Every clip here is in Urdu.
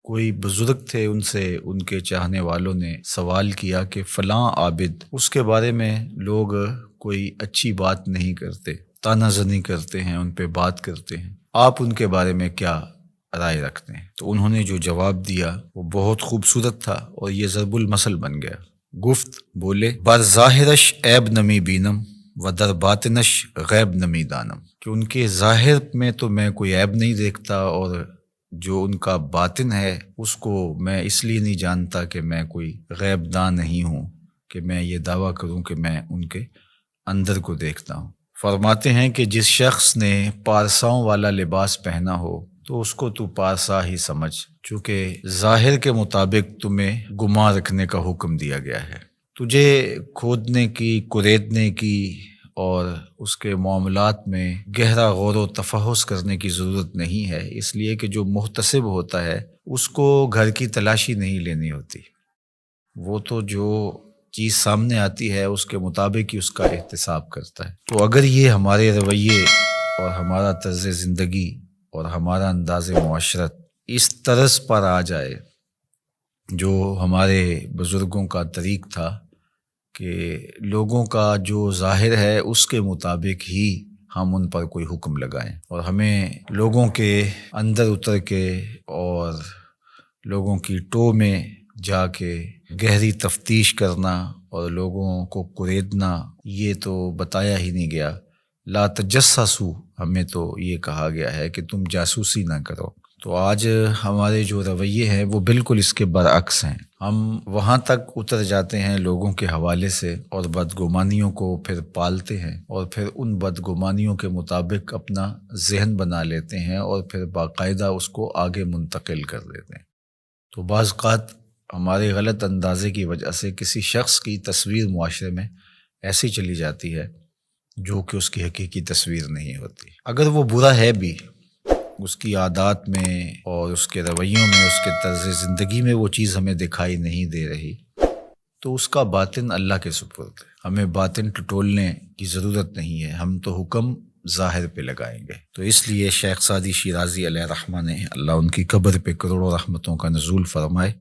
کوئی بزرگ تھے، ان سے ان کے چاہنے والوں نے سوال کیا کہ فلاں عابد، اس کے بارے میں لوگ کوئی اچھی بات نہیں کرتے، طعنہ زنی کرتے ہیں، ان پہ بات کرتے ہیں، آپ ان کے بارے میں کیا رائے رکھتے ہیں؟ تو انہوں نے جو جواب دیا وہ بہت خوبصورت تھا اور یہ ضرب المثل بن گیا۔ گفت بولے، بر ظاہرش عیب نمی بینم و در باطنش غیب نمی دانم، کہ ان کے ظاہر میں تو میں کوئی عیب نہیں دیکھتا، اور جو ان کا باطن ہے اس کو میں اس لیے نہیں جانتا کہ میں کوئی غیب دان نہیں ہوں کہ میں یہ دعویٰ کروں کہ میں ان کے اندر کو دیکھتا ہوں۔ فرماتے ہیں کہ جس شخص نے پارساؤں والا لباس پہنا ہو تو اس کو تو پارسا ہی سمجھ، چونکہ ظاہر کے مطابق تمہیں گما رکھنے کا حکم دیا گیا ہے۔ تجھے کھودنے کی، کریدنے کی اور اس کے معاملات میں گہرا غور و تفحص کرنے کی ضرورت نہیں ہے، اس لیے کہ جو محتسب ہوتا ہے اس کو گھر کی تلاشی نہیں لینی ہوتی، وہ تو جو چیز سامنے آتی ہے اس کے مطابق ہی اس کا احتساب کرتا ہے۔ تو اگر یہ ہمارے رویے اور ہمارا طرز زندگی اور ہمارا انداز معاشرت اس طرز پر آ جائے جو ہمارے بزرگوں کا طریق تھا کہ لوگوں کا جو ظاہر ہے اس کے مطابق ہی ہم ان پر کوئی حکم لگائیں، اور ہمیں لوگوں کے اندر اتر کے اور لوگوں کی ٹو میں جا کے گہری تفتیش کرنا اور لوگوں کو کریدنا، یہ تو بتایا ہی نہیں گیا۔ لا تجسسوا، ہمیں تو یہ کہا گیا ہے کہ تم جاسوسی نہ کرو۔ تو آج ہمارے جو رویے ہیں وہ بالکل اس کے برعکس ہیں، ہم وہاں تک اتر جاتے ہیں لوگوں کے حوالے سے اور بدگمانیوں کو پھر پالتے ہیں، اور پھر ان بدگمانیوں کے مطابق اپنا ذہن بنا لیتے ہیں اور پھر باقاعدہ اس کو آگے منتقل کر دیتے ہیں۔ تو بعض اوقات ہمارے غلط اندازے کی وجہ سے کسی شخص کی تصویر معاشرے میں ایسی چلی جاتی ہے جو کہ اس کی حقیقی تصویر نہیں ہوتی۔ اگر وہ برا ہے بھی، اس کی عادات میں اور اس کے رویوں میں، اس کے طرز زندگی میں وہ چیز ہمیں دکھائی نہیں دے رہی، تو اس کا باطن اللہ کے سپرد ہے، ہمیں باطن ٹٹولنے کی ضرورت نہیں ہے، ہم تو حکم ظاہر پہ لگائیں گے۔ تو اس لیے شیخ سعدی شیرازی علیہ رحمہ نے، اللہ ان کی قبر پہ کروڑوں رحمتوں کا نزول فرمائے،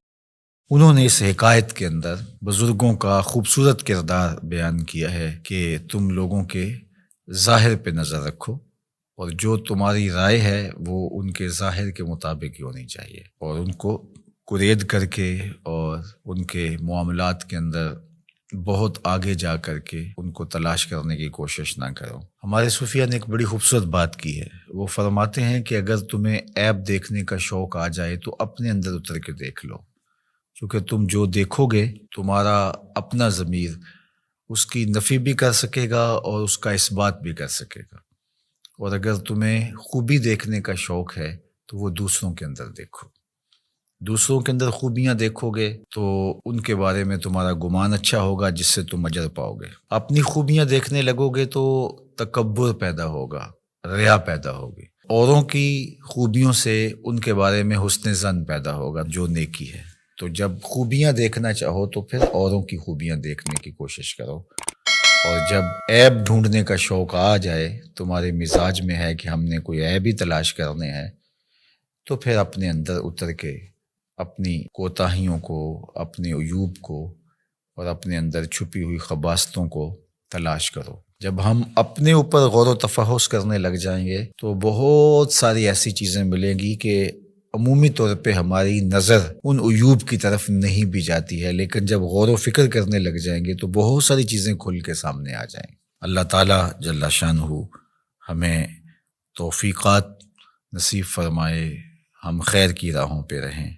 انہوں نے اس حکایت کے اندر بزرگوں کا خوبصورت کردار بیان کیا ہے کہ تم لوگوں کے ظاہر پہ نظر رکھو، اور جو تمہاری رائے ہے وہ ان کے ظاہر کے مطابق ہی ہونی چاہیے، اور ان کو کرید کر کے اور ان کے معاملات کے اندر بہت آگے جا کر کے ان کو تلاش کرنے کی کوشش نہ کرو۔ ہمارے صوفیہ نے ایک بڑی خوبصورت بات کی ہے، وہ فرماتے ہیں کہ اگر تمہیں عیب دیکھنے کا شوق آ جائے تو اپنے اندر اتر کے دیکھ لو، کیونکہ تم جو دیکھو گے تمہارا اپنا ضمیر اس کی نفی بھی کر سکے گا اور اس کا اثبات بھی کر سکے گا، اور اگر تمہیں خوبی دیکھنے کا شوق ہے تو وہ دوسروں کے اندر دیکھو، دوسروں کے اندر خوبیاں دیکھو گے تو ان کے بارے میں تمہارا گمان اچھا ہوگا جس سے تم اجر پاؤ گے۔ اپنی خوبیاں دیکھنے لگو گے تو تکبر پیدا ہوگا، ریا پیدا ہوگی، اوروں کی خوبیوں سے ان کے بارے میں حسن ظن پیدا ہوگا جو نیکی ہے۔ تو جب خوبیاں دیکھنا چاہو تو پھر اوروں کی خوبیاں دیکھنے کی کوشش کرو، اور جب عیب ڈھونڈنے کا شوق آ جائے، تمہارے مزاج میں ہے کہ ہم نے کوئی عیب ہی تلاش کرنے ہیں، تو پھر اپنے اندر اتر کے اپنی کوتاہیوں کو، اپنے عیوب کو اور اپنے اندر چھپی ہوئی خباثتوں کو تلاش کرو۔ جب ہم اپنے اوپر غور و تفحص کرنے لگ جائیں گے تو بہت ساری ایسی چیزیں ملیں گی کہ عمومی طور پہ ہماری نظر ان عیوب کی طرف نہیں بھی جاتی ہے، لیکن جب غور و فکر کرنے لگ جائیں گے تو بہت ساری چیزیں کھل کے سامنے آ جائیں گی۔ اللہ تعالیٰ جل شانہ ہمیں توفیقات نصیب فرمائے، ہم خیر کی راہوں پہ رہیں۔